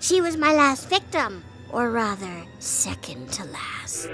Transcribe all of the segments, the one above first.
She was my last victim. Or rather, second to last.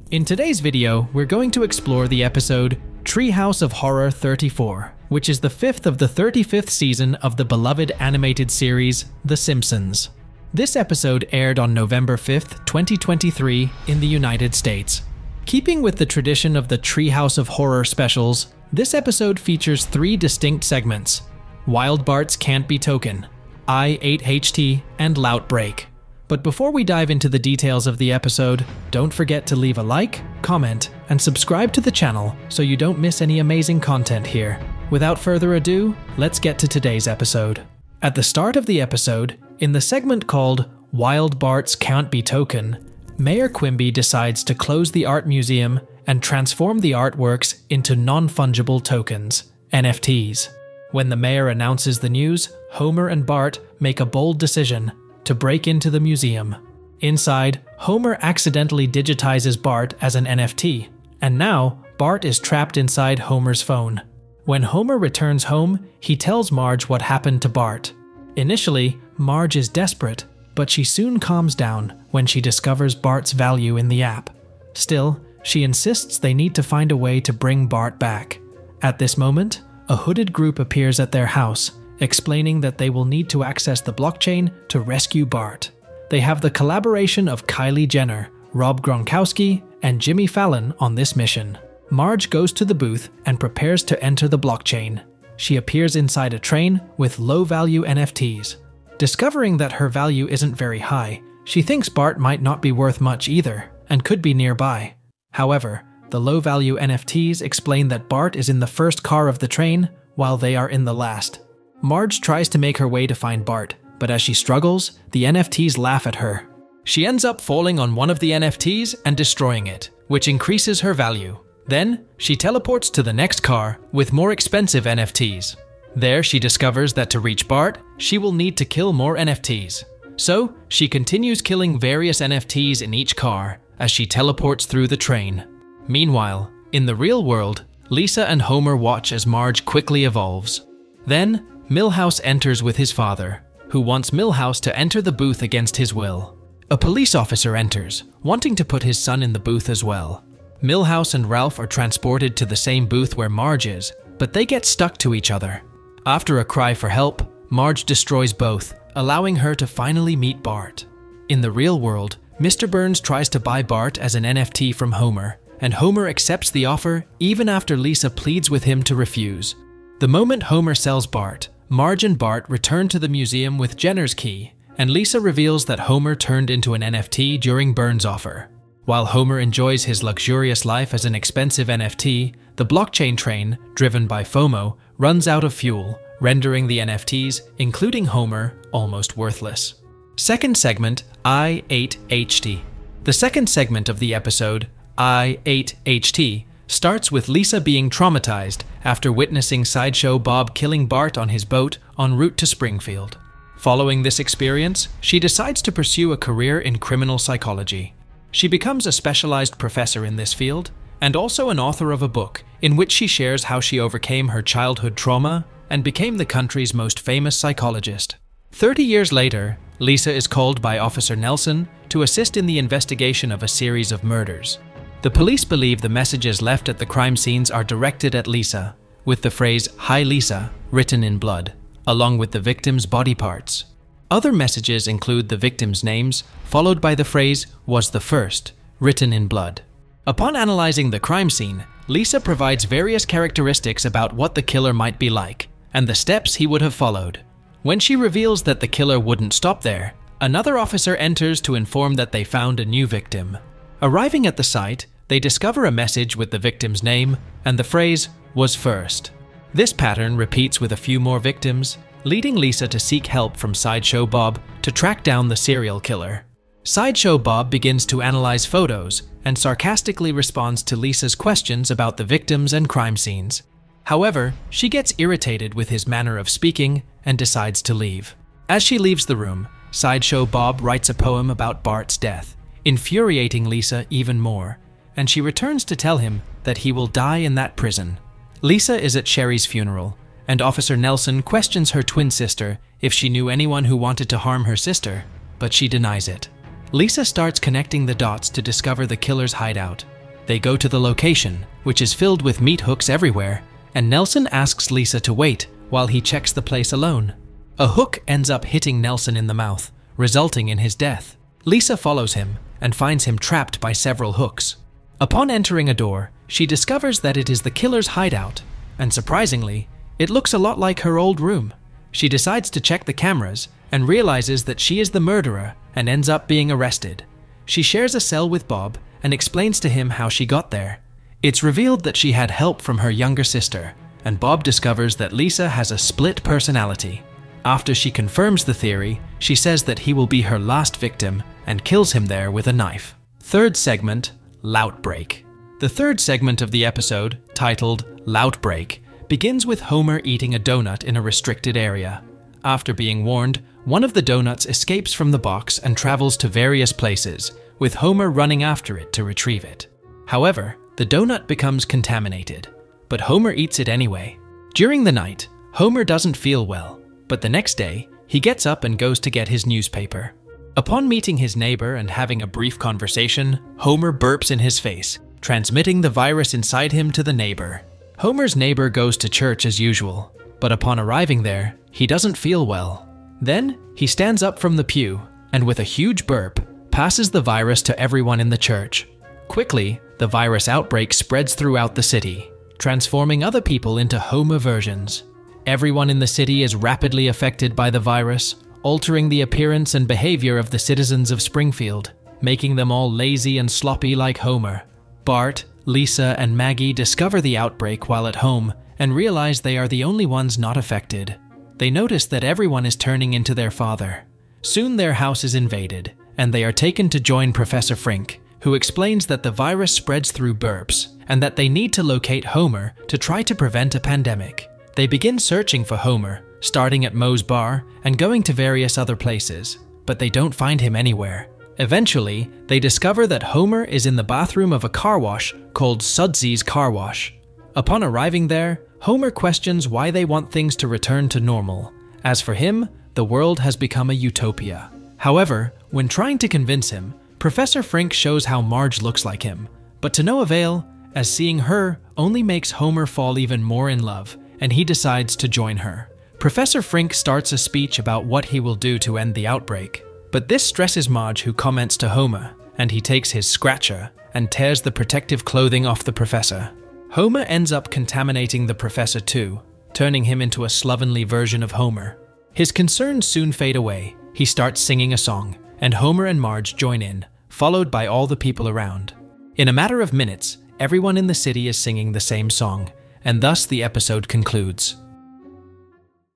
In today's video, we're going to explore the episode Treehouse of Horror 34, which is the 5th of the 35th season of the beloved animated series, The Simpsons. This episode aired on November 5th, 2023 in the United States. Keeping with the tradition of the Treehouse of Horror specials, this episode features 3 distinct segments: Wild Bart's Can't Be Token, I-8HT, and Loutbreak. But before we dive into the details of the episode, don't forget to leave a like, comment, and subscribe to the channel so you don't miss any amazing content here. Without further ado, let's get to today's episode. At the start of the episode, in the segment called Wild Bart's Can't Be Token, Mayor Quimby decides to close the art museum and transform the artworks into non-fungible tokens, NFTs. When the mayor announces the news, Homer and Bart make a bold decision to break into the museum. Inside, Homer accidentally digitizes Bart as an NFT, and now Bart is trapped inside Homer's phone. When Homer returns home, he tells Marge what happened to Bart. Initially, Marge is desperate, but she soon calms down when she discovers Bart's value in the app. Still, she insists they need to find a way to bring Bart back. At this moment, a hooded group appears at their house, explaining that they will need to access the blockchain to rescue Bart. They have the collaboration of Kylie Jenner, Rob Gronkowski, and Jimmy Fallon on this mission. Marge goes to the booth and prepares to enter the blockchain. She appears inside a train with low-value NFTs. Discovering that her value isn't very high, she thinks Bart might not be worth much either, and could be nearby. However, the low-value NFTs explain that Bart is in the first car of the train, while they are in the last. Marge tries to make her way to find Bart, but as she struggles, the NFTs laugh at her. She ends up falling on one of the NFTs and destroying it, which increases her value. Then, she teleports to the next car with more expensive NFTs. There, she discovers that to reach Bart, she will need to kill more NFTs. So, she continues killing various NFTs in each car as she teleports through the train. Meanwhile, in the real world, Lisa and Homer watch as Marge quickly evolves. Then, Milhouse enters with his father, who wants Milhouse to enter the booth against his will. A police officer enters, wanting to put his son in the booth as well. Milhouse and Ralph are transported to the same booth where Marge is, but they get stuck to each other. After a cry for help, Marge destroys both, allowing her to finally meet Bart. In the real world, Mr. Burns tries to buy Bart as an NFT from Homer, and Homer accepts the offer even after Lisa pleads with him to refuse. The moment Homer sells Bart, Marge and Bart return to the museum with Jenner's key, and Lisa reveals that Homer turned into an NFT during Burns' offer. While Homer enjoys his luxurious life as an expensive NFT, the blockchain train, driven by FOMO, runs out of fuel, rendering the NFTs, including Homer, almost worthless. Second segment, I-8HT. The second segment of the episode, I-8HT, starts with Lisa being traumatized after witnessing Sideshow Bob killing Bart on his boat en route to Springfield. Following this experience, she decides to pursue a career in criminal psychology. She becomes a specialized professor in this field, and also an author of a book in which she shares how she overcame her childhood trauma and became the country's most famous psychologist. 30 years later, Lisa is called by Officer Nelson to assist in the investigation of a series of murders. The police believe the messages left at the crime scenes are directed at Lisa, with the phrase "Hi Lisa" written in blood, along with the victims' body parts. Other messages include the victims' names, followed by the phrase "was the first" written in blood. Upon analyzing the crime scene, Lisa provides various characteristics about what the killer might be like, and the steps he would have followed. When she reveals that the killer wouldn't stop there, another officer enters to inform that they found a new victim. Arriving at the site, they discover a message with the victim's name and the phrase "was first." This pattern repeats with a few more victims, leading Lisa to seek help from Sideshow Bob to track down the serial killer. Sideshow Bob begins to analyze photos and sarcastically responds to Lisa's questions about the victims and crime scenes. However, she gets irritated with his manner of speaking and decides to leave. As she leaves the room, Sideshow Bob writes a poem about Bart's death, infuriating Lisa even more, and she returns to tell him that he will die in that prison. Lisa is at Sherry's funeral, and Officer Nelson questions her twin sister if she knew anyone who wanted to harm her sister, but she denies it. Lisa starts connecting the dots to discover the killer's hideout. They go to the location, which is filled with meat hooks everywhere, and Nelson asks Lisa to wait while he checks the place alone. A hook ends up hitting Nelson in the mouth, resulting in his death. Lisa follows him and finds him trapped by several hooks. Upon entering a door, she discovers that it is the killer's hideout, and surprisingly, it looks a lot like her old room. She decides to check the cameras and realizes that she is the murderer and ends up being arrested. She shares a cell with Bob and explains to him how she got there. It's revealed that she had help from her younger sister, and Bob discovers that Lisa has a split personality. After she confirms the theory, she says that he will be her last victim and kills him there with a knife. Third segment, Loutbreak. The third segment of the episode, titled Loutbreak, begins with Homer eating a donut in a restricted area. After being warned, one of the donuts escapes from the box and travels to various places, with Homer running after it to retrieve it. However, the donut becomes contaminated, but Homer eats it anyway. During the night, Homer doesn't feel well, but the next day, he gets up and goes to get his newspaper. Upon meeting his neighbor and having a brief conversation, Homer burps in his face, transmitting the virus inside him to the neighbor. Homer's neighbor goes to church as usual, but upon arriving there, he doesn't feel well. Then, he stands up from the pew, and with a huge burp, passes the virus to everyone in the church. Quickly, the virus outbreak spreads throughout the city, transforming other people into Homer versions. Everyone in the city is rapidly affected by the virus, altering the appearance and behavior of the citizens of Springfield, making them all lazy and sloppy like Homer. Bart, Lisa, and Maggie discover the outbreak while at home and realize they are the only ones not affected. They notice that everyone is turning into their father. Soon their house is invaded, and they are taken to join Professor Frink, who explains that the virus spreads through burps and that they need to locate Homer to try to prevent a pandemic. They begin searching for Homer, starting at Moe's bar and going to various other places, but they don't find him anywhere. Eventually, they discover that Homer is in the bathroom of a car wash called Sudsy's Car Wash. Upon arriving there, Homer questions why they want things to return to normal. As for him, the world has become a utopia. However, when trying to convince him, Professor Frink shows how Marge looks like him, but to no avail, as seeing her only makes Homer fall even more in love, and he decides to join her. Professor Frink starts a speech about what he will do to end the outbreak, but this stresses Marge, who comments to Homer, and he takes his scratcher and tears the protective clothing off the professor. Homer ends up contaminating the professor too, turning him into a slovenly version of Homer. His concerns soon fade away. He starts singing a song, and Homer and Marge join in, followed by all the people around. In a matter of minutes, everyone in the city is singing the same song, and thus the episode concludes.